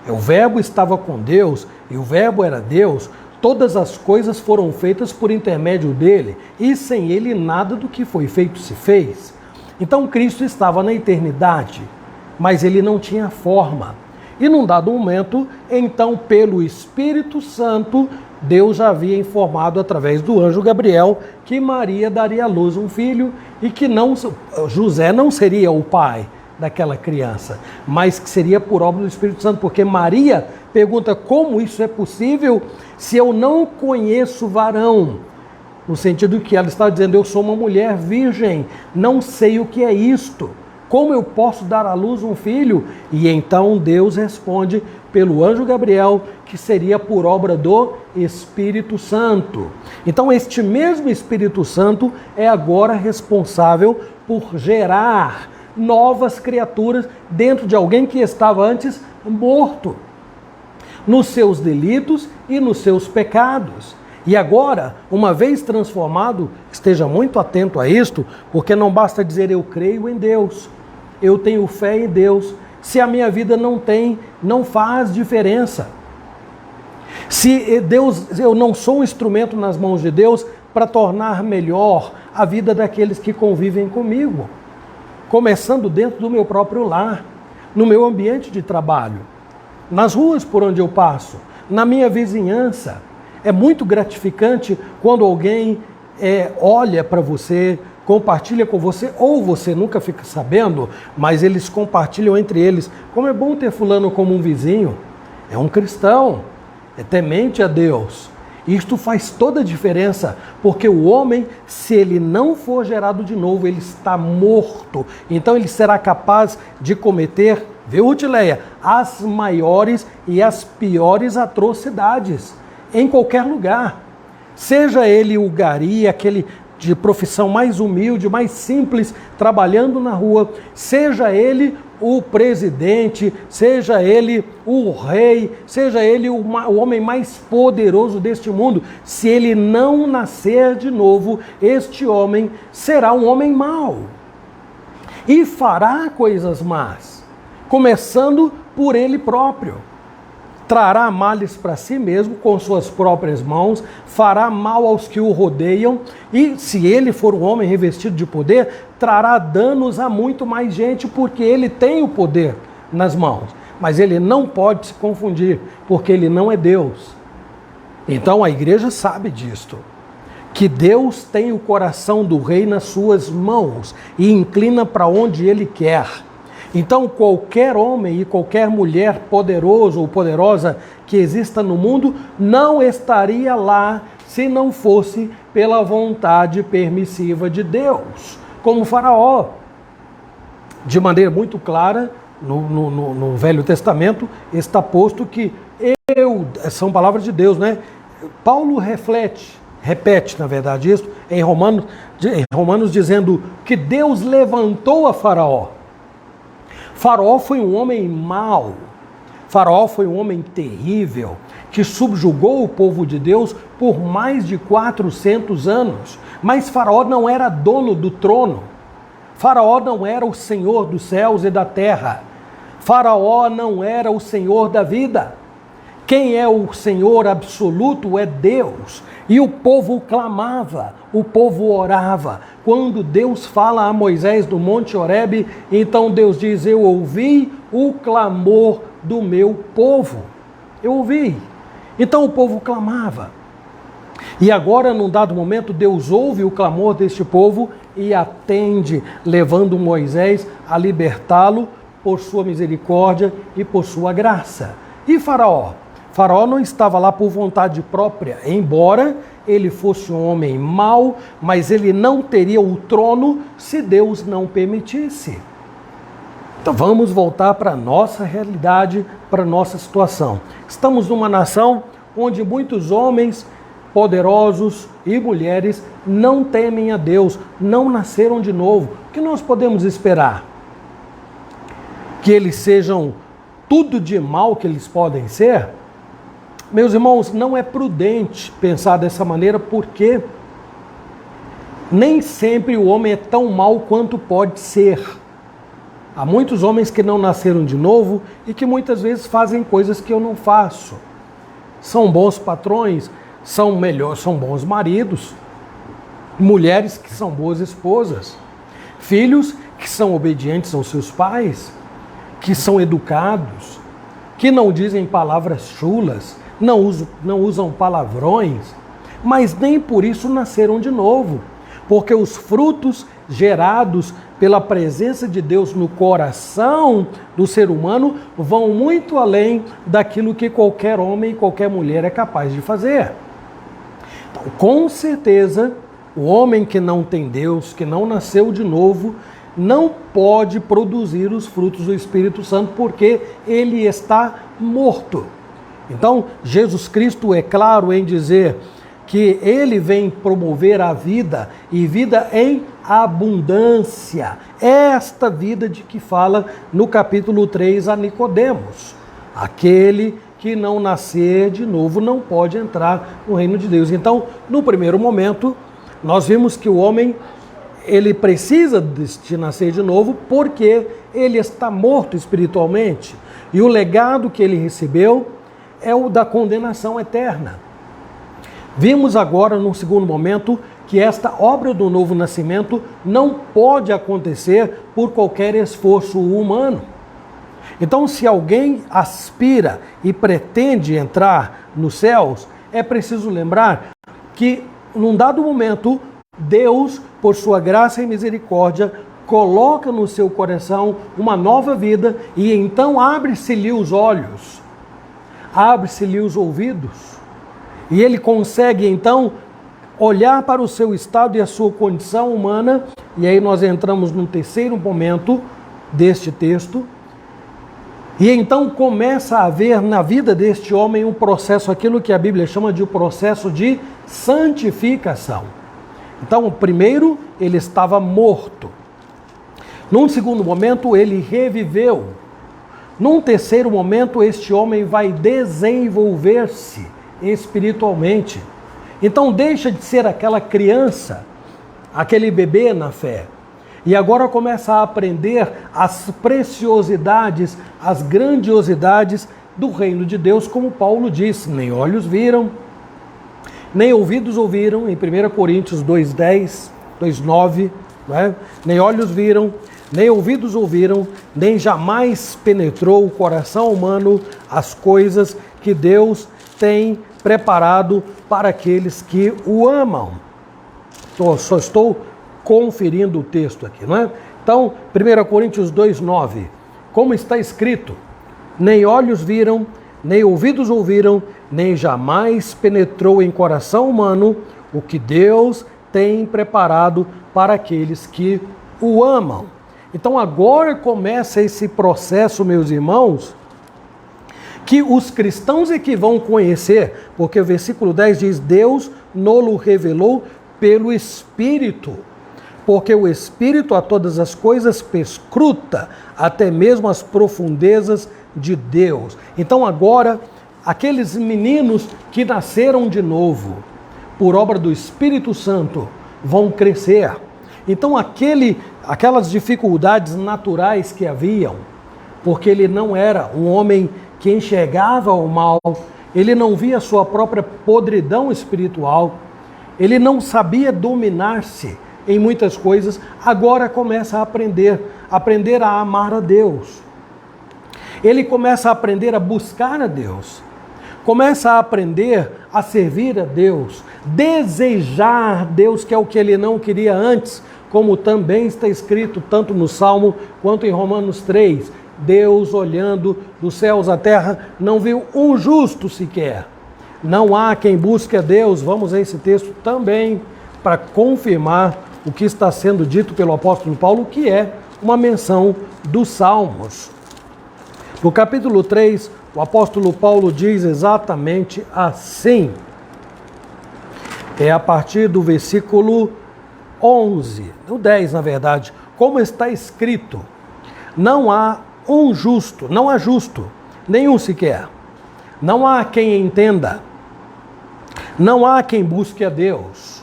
o Verbo estava com Deus e o Verbo era Deus, todas as coisas foram feitas por intermédio dele e sem ele nada do que foi feito se fez. Então Cristo estava na eternidade, mas ele não tinha forma. E num dado momento, então pelo Espírito Santo, Deus já havia informado através do anjo Gabriel que Maria daria à luz um filho e que José não seria o pai daquela criança, mas que seria por obra do Espírito Santo, porque Maria pergunta: como isso é possível se eu não conheço varão? No sentido que ela está dizendo: eu sou uma mulher virgem, não sei o que é isto. Como eu posso dar à luz um filho? E então Deus responde pelo anjo Gabriel que seria por obra do Espírito Santo. Então este mesmo Espírito Santo é agora responsável por gerar novas criaturas dentro de alguém que estava antes morto, nos seus delitos e nos seus pecados. E agora, uma vez transformado, esteja muito atento a isto, porque não basta dizer eu creio em Deus, eu tenho fé em Deus, se a minha vida não faz diferença. Se Deus, eu não sou um instrumento nas mãos de Deus para tornar melhor a vida daqueles que convivem comigo, começando dentro do meu próprio lar, no meu ambiente de trabalho, nas ruas por onde eu passo, na minha vizinhança. É muito gratificante quando alguém olha para você, compartilha com você, ou você nunca fica sabendo, mas eles compartilham entre eles. Como é bom ter fulano como um vizinho, é um cristão, é temente a Deus. Isto faz toda a diferença, porque o homem, se ele não for gerado de novo, ele está morto. Então ele será capaz de cometer, viu, Rutileia, as maiores e as piores atrocidades em qualquer lugar. Seja ele o gari, aquele de profissão mais humilde, mais simples, trabalhando na rua, seja ele o presidente, seja ele o rei, seja ele o homem mais poderoso deste mundo, se ele não nascer de novo, este homem será um homem mau e fará coisas más, começando por ele próprio. Trará males para si mesmo com suas próprias mãos, fará mal aos que o rodeiam e, se ele for um homem revestido de poder, trará danos a muito mais gente, porque ele tem o poder nas mãos. Mas ele não pode se confundir, porque ele não é Deus. Então a igreja sabe disto, que Deus tem o coração do rei nas suas mãos e inclina para onde ele quer. Então, qualquer homem e qualquer mulher poderoso ou poderosa que exista no mundo não estaria lá se não fosse pela vontade permissiva de Deus. Como Faraó, de maneira muito clara, no Velho Testamento, está posto que são palavras de Deus, né? Paulo repete, na verdade, isso em Romanos dizendo que Deus levantou a Faraó. Faraó foi um homem mau, Faraó foi um homem terrível, que subjugou o povo de Deus por mais de 400 anos. Mas Faraó não era dono do trono, Faraó não era o Senhor dos céus e da terra, Faraó não era o Senhor da vida. Quem é o Senhor absoluto é Deus. E o povo clamava, o povo orava. Quando Deus fala a Moisés do Monte Horebe, então Deus diz: eu ouvi o clamor do meu povo. Eu ouvi. Então o povo clamava. E agora, num dado momento, Deus ouve o clamor deste povo e atende, levando Moisés a libertá-lo por sua misericórdia e por sua graça. E Faraó? Faraó não estava lá por vontade própria, embora ele fosse um homem mau, mas ele não teria o trono se Deus não permitisse. Então vamos voltar para a nossa realidade, para a nossa situação. Estamos numa nação onde muitos homens poderosos e mulheres não temem a Deus, não nasceram de novo. O que nós podemos esperar? Que eles sejam tudo de mal que eles podem ser? Meus irmãos, não é prudente pensar dessa maneira, porque nem sempre o homem é tão mau quanto pode ser. Há muitos homens que não nasceram de novo e que muitas vezes fazem coisas que eu não faço. São bons patrões, são bons maridos, mulheres que são boas esposas, filhos que são obedientes aos seus pais, que são educados, que não dizem palavras chulas, não usam palavrões, mas nem por isso nasceram de novo, porque os frutos gerados pela presença de Deus no coração do ser humano vão muito além daquilo que qualquer homem e qualquer mulher é capaz de fazer. Então, com certeza, o homem que não tem Deus, que não nasceu de novo, não pode produzir os frutos do Espírito Santo, porque ele está morto. Então, Jesus Cristo é claro em dizer que ele vem promover a vida, e vida em abundância. Esta vida de que fala no capítulo 3 a Nicodemos. Aquele que não nascer de novo não pode entrar no reino de Deus. Então, no primeiro momento, nós vimos que o homem, ele precisa de nascer de novo porque ele está morto espiritualmente. E o legado que ele recebeu é o da condenação eterna. Vimos agora, num segundo momento, que esta obra do novo nascimento não pode acontecer por qualquer esforço humano. Então, se alguém aspira e pretende entrar nos céus, é preciso lembrar que, num dado momento, Deus, por sua graça e misericórdia, coloca no seu coração uma nova vida e então abre-se-lhe os olhos, abre-se-lhe os ouvidos, e ele consegue então olhar para o seu estado e a sua condição humana. E aí nós entramos no terceiro momento deste texto, e então começa a haver na vida deste homem um processo, aquilo que a Bíblia chama de um processo de santificação. Então, primeiro, ele estava morto. Num segundo momento, ele reviveu. Num terceiro momento, este homem vai desenvolver-se espiritualmente. Então, deixa de ser aquela criança, aquele bebê na fé, e agora começa a aprender as preciosidades, as grandiosidades do reino de Deus, como Paulo disse: nem olhos viram, nem ouvidos ouviram, em 1 Coríntios 2:10, 2:9, né? Nem olhos viram, nem ouvidos ouviram, nem jamais penetrou o coração humano as coisas que Deus tem preparado para aqueles que o amam. Só estou conferindo o texto aqui, não é? Então, 1 Coríntios 2:9, como está escrito: nem olhos viram, nem ouvidos ouviram, nem jamais penetrou em coração humano o que Deus tem preparado para aqueles que o amam. Então agora começa esse processo, meus irmãos, que os cristãos é que vão conhecer, porque o versículo 10 diz: Deus nos revelou pelo Espírito, porque o Espírito a todas as coisas perscruta, até mesmo as profundezas de Deus. Então agora, aqueles meninos que nasceram de novo, por obra do Espírito Santo, vão crescer. Então aquelas dificuldades naturais que haviam, porque ele não era um homem que enxergava o mal, ele não via a sua própria podridão espiritual, ele não sabia dominar-se em muitas coisas, agora começa a aprender a amar a Deus. Ele começa a aprender a buscar a Deus, começa a aprender a servir a Deus, desejar Deus, que é o que ele não queria antes, como também está escrito tanto no Salmo quanto em Romanos 3. Deus, olhando dos céus à terra, não viu um justo sequer. Não há quem busque a Deus. Vamos a esse texto também para confirmar o que está sendo dito pelo apóstolo Paulo, que é uma menção dos Salmos. No capítulo 3, o apóstolo Paulo diz exatamente assim. É a partir do versículo 11, o 10 na verdade, como está escrito: não há um justo, não há justo, nenhum sequer. Não há quem entenda, não há quem busque a Deus.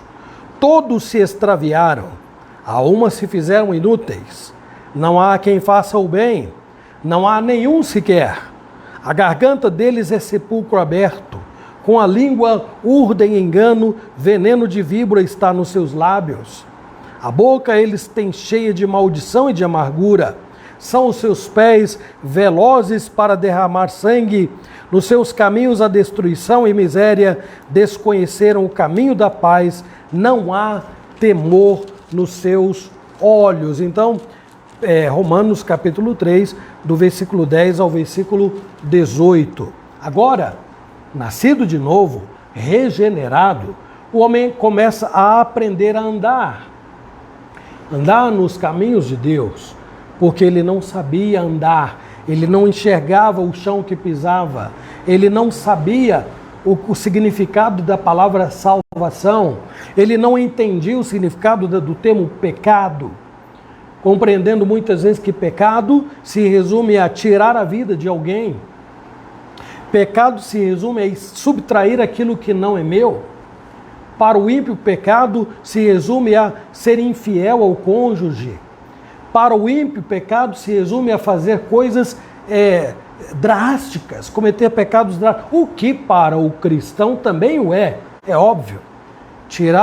Todos se extraviaram, a uma se fizeram inúteis. Não há quem faça o bem, não há nenhum sequer. A garganta deles é sepulcro aberto, com a língua urdem engano, veneno de víbora está nos seus lábios. A boca eles têm cheia de maldição e de amargura. São os seus pés velozes para derramar sangue. Nos seus caminhos a destruição e miséria, desconheceram o caminho da paz. Não há temor nos seus olhos. Então, Romanos capítulo 3, do versículo 10 ao versículo 18. Agora, nascido de novo, regenerado, o homem começa a aprender a andar nos caminhos de Deus, porque ele não sabia andar, ele não enxergava o chão que pisava, ele não sabia o significado da palavra salvação, ele não entendia o significado do termo pecado, compreendendo muitas vezes que pecado se resume a tirar a vida de alguém. Pecado se resume a subtrair aquilo que não é meu. Para o ímpio, pecado se resume a ser infiel ao cônjuge. Para o ímpio, pecado se resume a fazer coisas drásticas, cometer pecados drásticos. O que para o cristão também o é óbvio.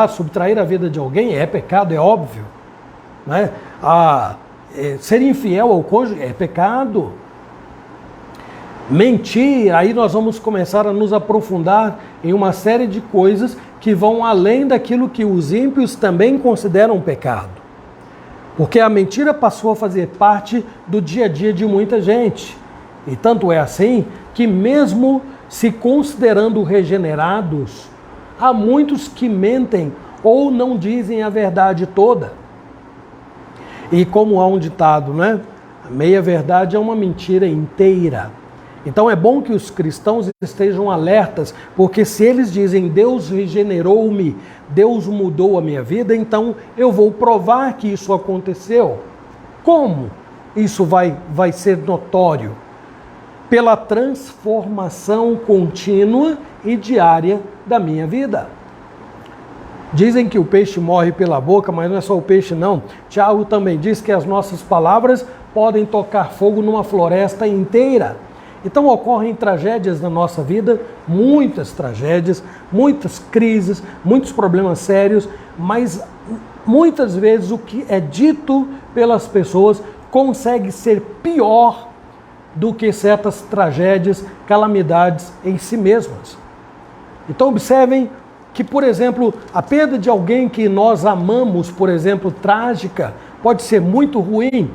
Subtrair a vida de alguém é pecado, é óbvio. Né? Ser infiel ao cônjuge é pecado. Mentir, aí nós vamos começar a nos aprofundar em uma série de coisas que vão além daquilo que os ímpios também consideram pecado. Porque a mentira passou a fazer parte do dia a dia de muita gente. E tanto é assim que mesmo se considerando regenerados, há muitos que mentem ou não dizem a verdade toda. E como há um ditado, né? A meia-verdade é uma mentira inteira. Então é bom que os cristãos estejam alertas, porque se eles dizem Deus regenerou-me, Deus mudou a minha vida, então eu vou provar que isso aconteceu. Como isso vai ser notório? Pela transformação contínua e diária da minha vida. Dizem que o peixe morre pela boca, mas não é só o peixe não. Tiago também diz que as nossas palavras podem tocar fogo numa floresta inteira. Então ocorrem tragédias na nossa vida, muitas tragédias, muitas crises, muitos problemas sérios, mas muitas vezes o que é dito pelas pessoas consegue ser pior do que certas tragédias, calamidades em si mesmas. Então observem que, por exemplo, a perda de alguém que nós amamos, por exemplo, trágica, pode ser muito ruim,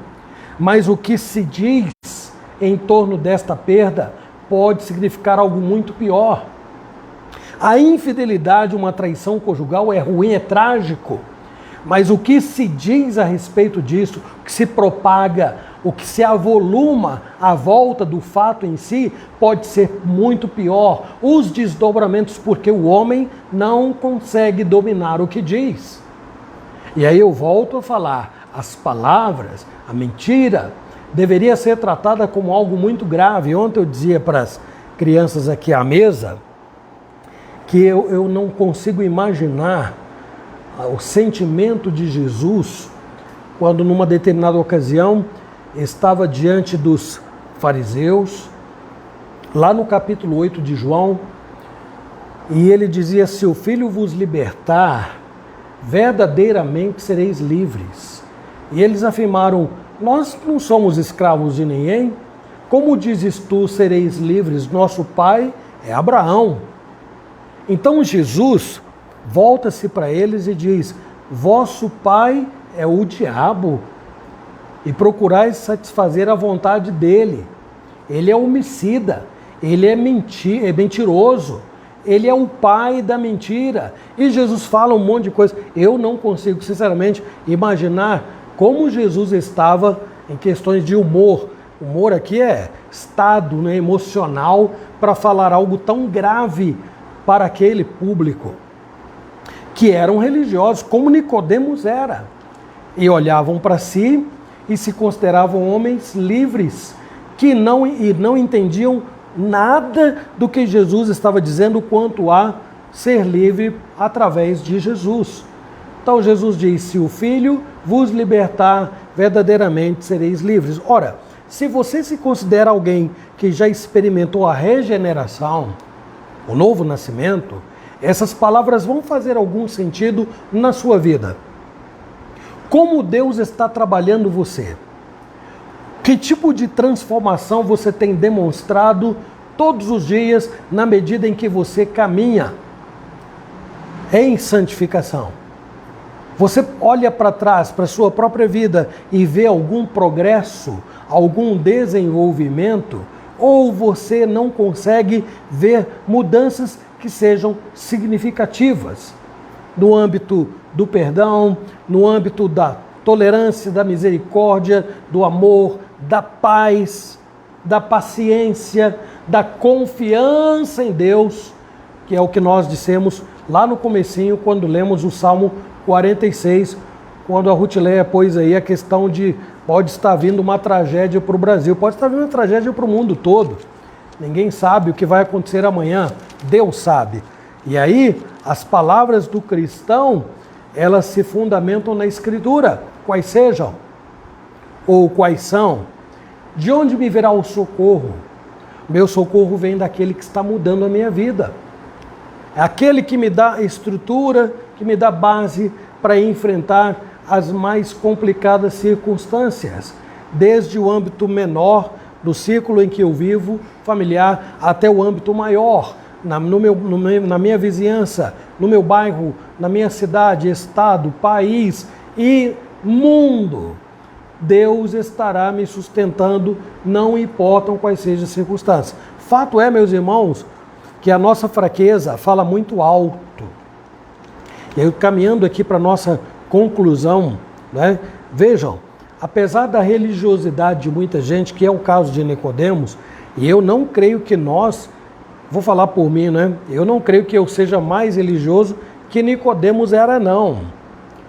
mas o que se diz em torno desta perda pode significar algo muito pior. A infidelidade, uma traição conjugal é ruim, é trágico, mas o que se diz a respeito disso, o que se propaga, o que se avoluma à volta do fato em si, pode ser muito pior. Os desdobramentos, porque o homem não consegue dominar o que diz. E aí eu volto a falar, as palavras, a mentira, deveria ser tratada como algo muito grave. Ontem eu dizia para as crianças aqui à mesa que eu não consigo imaginar o sentimento de Jesus quando numa determinada ocasião estava diante dos fariseus, lá no capítulo 8 de João, E ele dizia: se o Filho vos libertar, verdadeiramente sereis livres. E eles afirmaram: nós não somos escravos de ninguém. Como dizes tu, sereis livres? Nosso pai é Abraão. Então Jesus volta-se para eles e diz: vosso pai é o diabo, e procurais satisfazer a vontade dele. Ele é homicida, ele é mentiroso, ele é o pai da mentira. E Jesus fala um monte de coisa. Eu não consigo, sinceramente, imaginar como Jesus estava em questões de humor. Humor aqui é estado, né, emocional, para falar algo tão grave para aquele público, que eram religiosos, como Nicodemos era, e olhavam para si e se consideravam homens livres, que não entendiam nada do que Jesus estava dizendo quanto a ser livre através de Jesus. Então Jesus diz: se o Filho vos libertar, verdadeiramente sereis livres. Ora, se você se considera alguém que já experimentou a regeneração, o novo nascimento, essas palavras vão fazer algum sentido na sua vida. Como Deus está trabalhando você? Que tipo de transformação você tem demonstrado todos os dias na medida em que você caminha em santificação? Você olha para trás, para a sua própria vida e vê algum progresso, algum desenvolvimento? Ou você não consegue ver mudanças que sejam significativas no âmbito do perdão, no âmbito da tolerância, da misericórdia, do amor, da paz, da paciência, da confiança em Deus, que é o que nós dissemos lá no comecinho, quando lemos o Salmo 46, quando a Rutileia pôs aí a questão de pode estar vindo uma tragédia para o Brasil, pode estar vindo uma tragédia para o mundo todo. Ninguém sabe o que vai acontecer amanhã, Deus sabe. E aí, as palavras do cristão, elas se fundamentam na Escritura, quais sejam, ou quais são. De onde me virá o socorro? Meu socorro vem daquele que está mudando a minha vida. É aquele que me dá estrutura, que me dá base para enfrentar as mais complicadas circunstâncias, desde o âmbito menor do círculo em que eu vivo, familiar, até o âmbito maior, na minha vizinhança, no meu bairro, na minha cidade, estado, país e mundo. Deus estará me sustentando, não importam quais sejam as circunstâncias. Fato é, meus irmãos, que a nossa fraqueza fala muito alto. E aí, caminhando aqui para a nossa conclusão, né? Vejam, apesar da religiosidade de muita gente, que é o caso de Nicodemos, e eu não creio que nós, vou falar por mim, né? Eu não creio que eu seja mais religioso que Nicodemos era, não.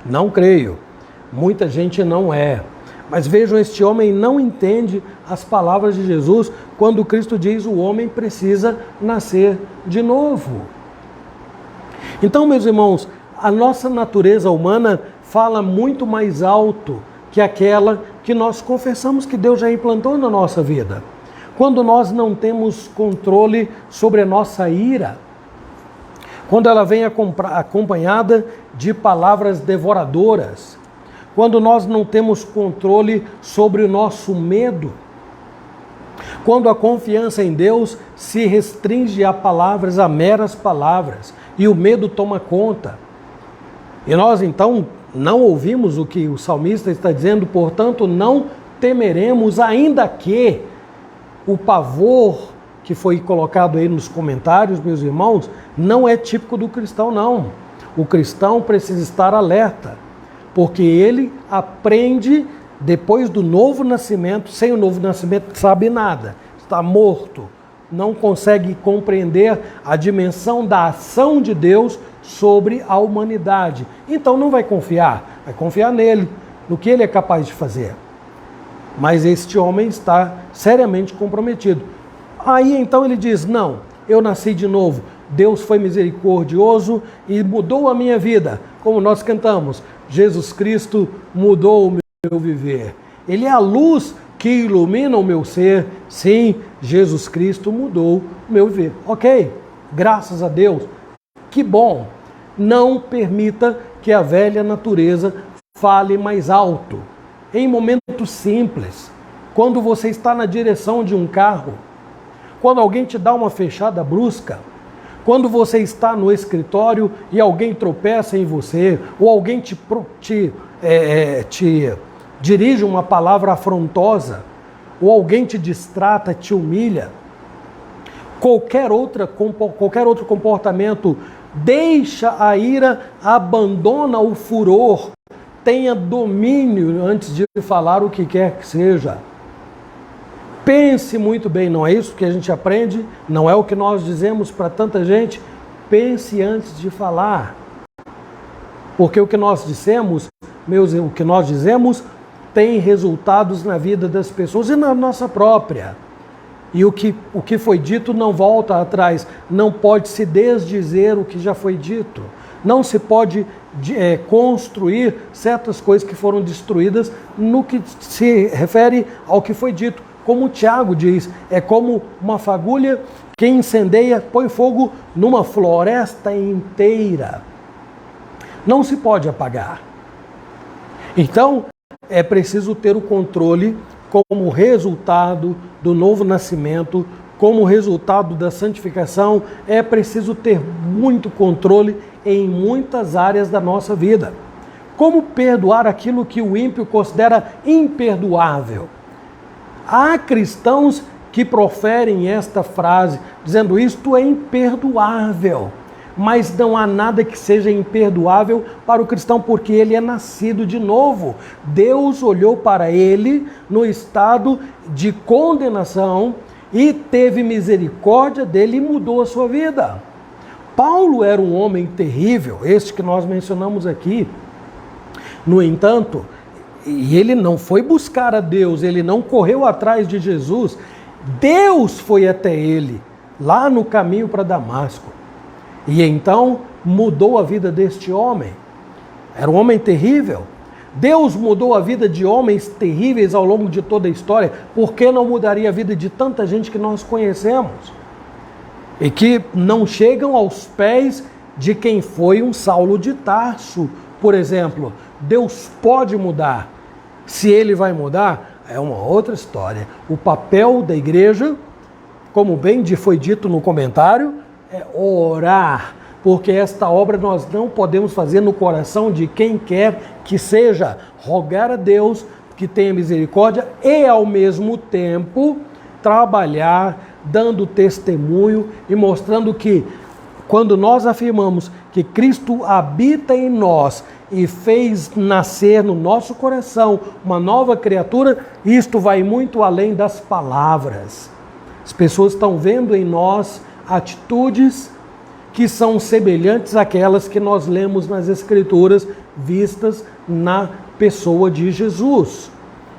Não creio. Muita gente não é. Mas vejam, este homem não entende as palavras de Jesus quando Cristo diz: o homem precisa nascer de novo. Então, meus irmãos, a nossa natureza humana fala muito mais alto que aquela que nós confessamos que Deus já implantou na nossa vida. Quando nós não temos controle sobre a nossa ira, quando ela vem acompanhada de palavras devoradoras, quando nós não temos controle sobre o nosso medo, quando a confiança em Deus se restringe a palavras, a meras palavras, e o medo toma conta. E nós então não ouvimos o que o salmista está dizendo, portanto não temeremos, ainda que o pavor que foi colocado aí nos comentários, meus irmãos, não é típico do cristão, não. O cristão precisa estar alerta, porque ele aprende depois do novo nascimento. Sem o novo nascimento sabe nada, está morto, não consegue compreender a dimensão da ação de Deus sobre a humanidade. Então não vai confiar nele, no que ele é capaz de fazer. Mas este homem está seriamente comprometido. Aí então ele diz: não, eu nasci de novo, Deus foi misericordioso e mudou a minha vida. Como nós cantamos, Jesus Cristo mudou o meu viver. Ele é a luz que ilumina o meu ser. Sim, Jesus Cristo mudou o meu viver. Ok, graças a Deus, Que bom! Não permita que a velha natureza fale mais alto. Em momentos simples, quando você está na direção de um carro, quando alguém te dá uma fechada brusca, quando você está no escritório e alguém tropeça em você, ou alguém te dirige uma palavra afrontosa, ou alguém te distrata, te humilha, qualquer outro comportamento, deixa a ira, abandona o furor, tenha domínio antes de falar o que quer que seja. Pense muito bem, não é isso que a gente aprende, não é o que nós dizemos para tanta gente. Pense antes de falar. Porque o que nós dizemos tem resultados na vida das pessoas e na nossa própria. E o que foi dito não volta atrás, não pode se desdizer o que já foi dito. Não se pode construir certas coisas que foram destruídas no que se refere ao que foi dito. Como o Tiago diz, é como uma fagulha que incendeia, põe fogo numa floresta inteira. Não se pode apagar. Então, é preciso ter o controle como resultado do novo nascimento, como resultado da santificação, é preciso ter muito controle em muitas áreas da nossa vida. Como perdoar aquilo que o ímpio considera imperdoável? Há cristãos que proferem esta frase, dizendo isto é imperdoável. Mas não há nada que seja imperdoável para o cristão, porque ele é nascido de novo. Deus olhou para ele no estado de condenação e teve misericórdia dele e mudou a sua vida. Paulo era um homem terrível, este que nós mencionamos aqui. No entanto, e ele não foi buscar a Deus, ele não correu atrás de Jesus. Deus foi até ele, lá no caminho para Damasco. E então mudou a vida deste homem. Era um homem terrível. Deus mudou a vida de homens terríveis ao longo de toda a história. Por que não mudaria a vida de tanta gente que nós conhecemos? E que não chegam aos pés de quem foi um Saulo de Tarso, por exemplo. Deus pode mudar. Se ele vai mudar, é uma outra história. O papel da igreja, como bem foi dito no comentário, é orar, porque esta obra nós não podemos fazer no coração de quem quer que seja. Rogar a Deus que tenha misericórdia e, ao mesmo tempo, trabalhar, dando testemunho e mostrando que, quando nós afirmamos que Cristo habita em nós e fez nascer no nosso coração uma nova criatura, isto vai muito além das palavras. As pessoas estão vendo em nós atitudes que são semelhantes àquelas que nós lemos nas Escrituras, vistas na pessoa de Jesus.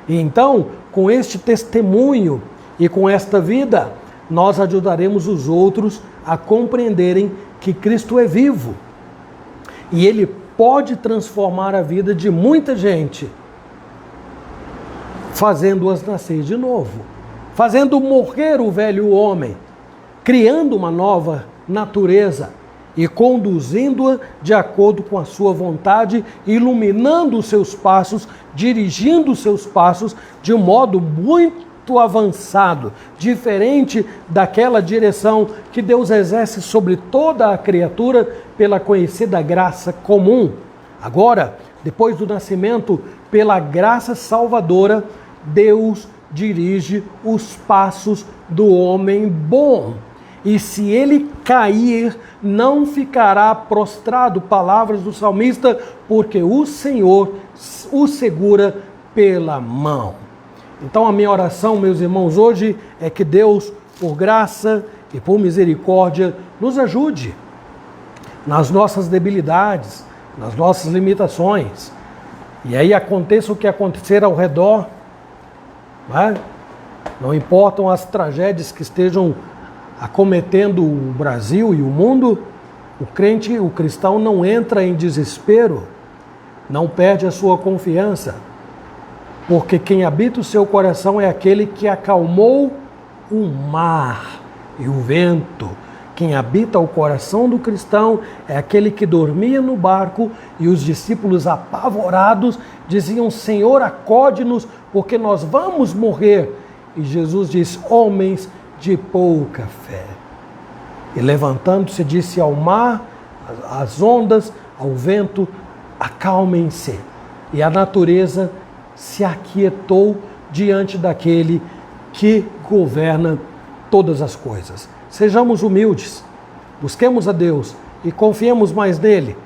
E então, com este testemunho e com esta vida, nós ajudaremos os outros a compreenderem que Cristo é vivo. E Ele pode transformar a vida de muita gente, fazendo-as nascer de novo, fazendo morrer o velho homem, criando uma nova natureza e conduzindo-a de acordo com a sua vontade, iluminando os seus passos, dirigindo os seus passos de um modo muito avançado, diferente daquela direção que Deus exerce sobre toda a criatura pela conhecida graça comum. Agora, depois do nascimento, pela graça salvadora, Deus dirige os passos do homem bom. E se ele cair, não ficará prostrado, palavras do salmista, porque o Senhor o segura pela mão. Então a minha oração, meus irmãos, hoje é que Deus, por graça e por misericórdia, nos ajude nas nossas debilidades, nas nossas limitações. E aí aconteça o que acontecer ao redor, não importam as tragédias que estejam acometendo o Brasil e o mundo, o cristão não entra em desespero, não perde a sua confiança, porque quem habita o seu coração é aquele que acalmou o mar e o vento, Quem habita o coração do cristão é aquele que dormia no barco e os discípulos apavorados diziam: Senhor, acode-nos, porque nós vamos morrer. E Jesus diz: homens de pouca fé. E levantando-se, disse ao mar, às ondas, ao vento: acalmem-se. E a natureza se aquietou diante daquele que governa todas as coisas. Sejamos humildes, busquemos a Deus e confiemos mais nele.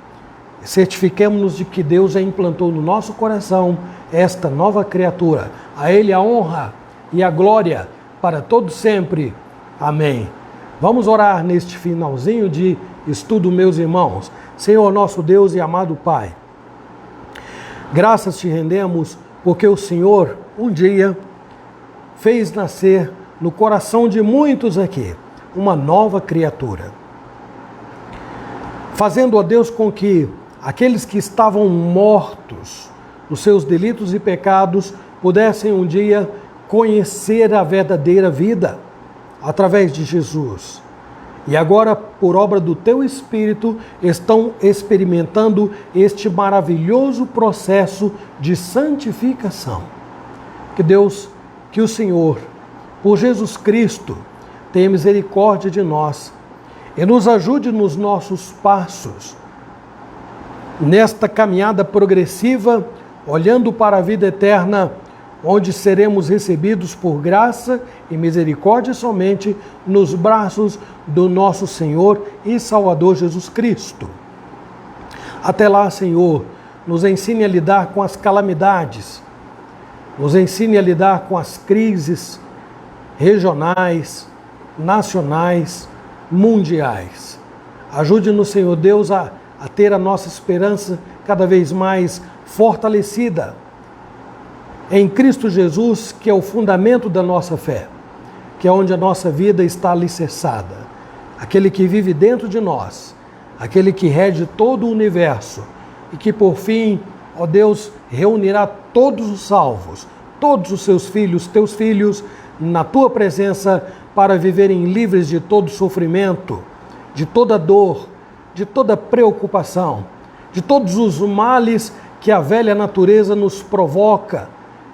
Certifiquemos-nos de que Deus já implantou no nosso coração esta nova criatura. A Ele a honra e a glória para todos sempre. Amém. Vamos orar neste finalzinho de estudo, meus irmãos. Senhor nosso Deus e amado Pai, graças te rendemos porque o Senhor um dia fez nascer no coração de muitos aqui uma nova criatura, fazendo, ó Deus, com que aqueles que estavam mortos nos seus delitos e pecados pudessem um dia conhecer a verdadeira vida através de Jesus. E agora, por obra do Teu Espírito, estão experimentando este maravilhoso processo de santificação. Que Deus, que o Senhor, por Jesus Cristo, tenha misericórdia de nós e nos ajude nos nossos passos, nesta caminhada progressiva, olhando para a vida eterna, onde seremos recebidos por graça e misericórdia somente nos braços do nosso Senhor e Salvador Jesus Cristo. Até lá, Senhor, nos ensine a lidar com as calamidades, nos ensine a lidar com as crises regionais, nacionais, mundiais. Ajude-nos, Senhor Deus, a ter a nossa esperança cada vez mais fortalecida em Cristo Jesus, que é o fundamento da nossa fé, que é onde a nossa vida está alicerçada. Aquele que vive dentro de nós, aquele que rege todo o universo e que, por fim, ó Deus, reunirá todos os salvos, todos os seus filhos, teus filhos, na tua presença para viverem livres de todo sofrimento, de toda dor, de toda preocupação, de todos os males que a velha natureza nos provoca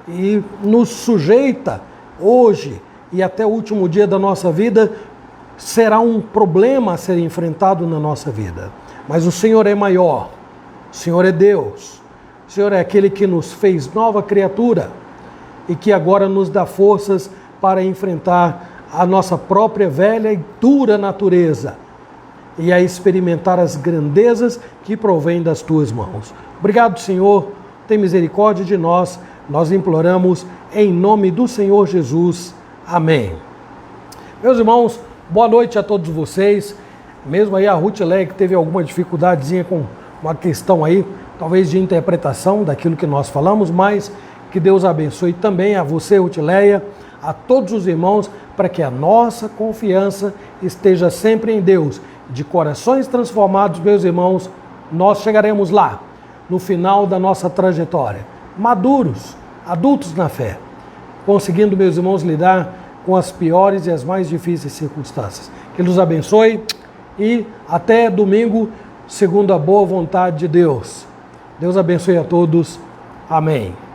e nos sujeita hoje e até o último dia da nossa vida. Será um problema a ser enfrentado na nossa vida. Mas o Senhor é maior, o Senhor é Deus, o Senhor é aquele que nos fez nova criatura e que agora nos dá forças para enfrentar a nossa própria velha e dura natureza e a experimentar as grandezas que provêm das tuas mãos. Obrigado, Senhor, tem misericórdia de nós, nós imploramos em nome do Senhor Jesus. Amém. Meus irmãos, boa noite a todos vocês. Mesmo aí a Ruth Leia, que teve alguma dificuldadezinha com uma questão aí, talvez de interpretação daquilo que nós falamos, mas que Deus abençoe também a você, Ruth Leia, a todos os irmãos, para que a nossa confiança esteja sempre em Deus. De corações transformados, meus irmãos, nós chegaremos lá, no final da nossa trajetória, maduros, adultos na fé, conseguindo, meus irmãos, lidar com as piores e as mais difíceis circunstâncias. Que Deus abençoe e até domingo, segundo a boa vontade de Deus. Deus abençoe a todos. Amém.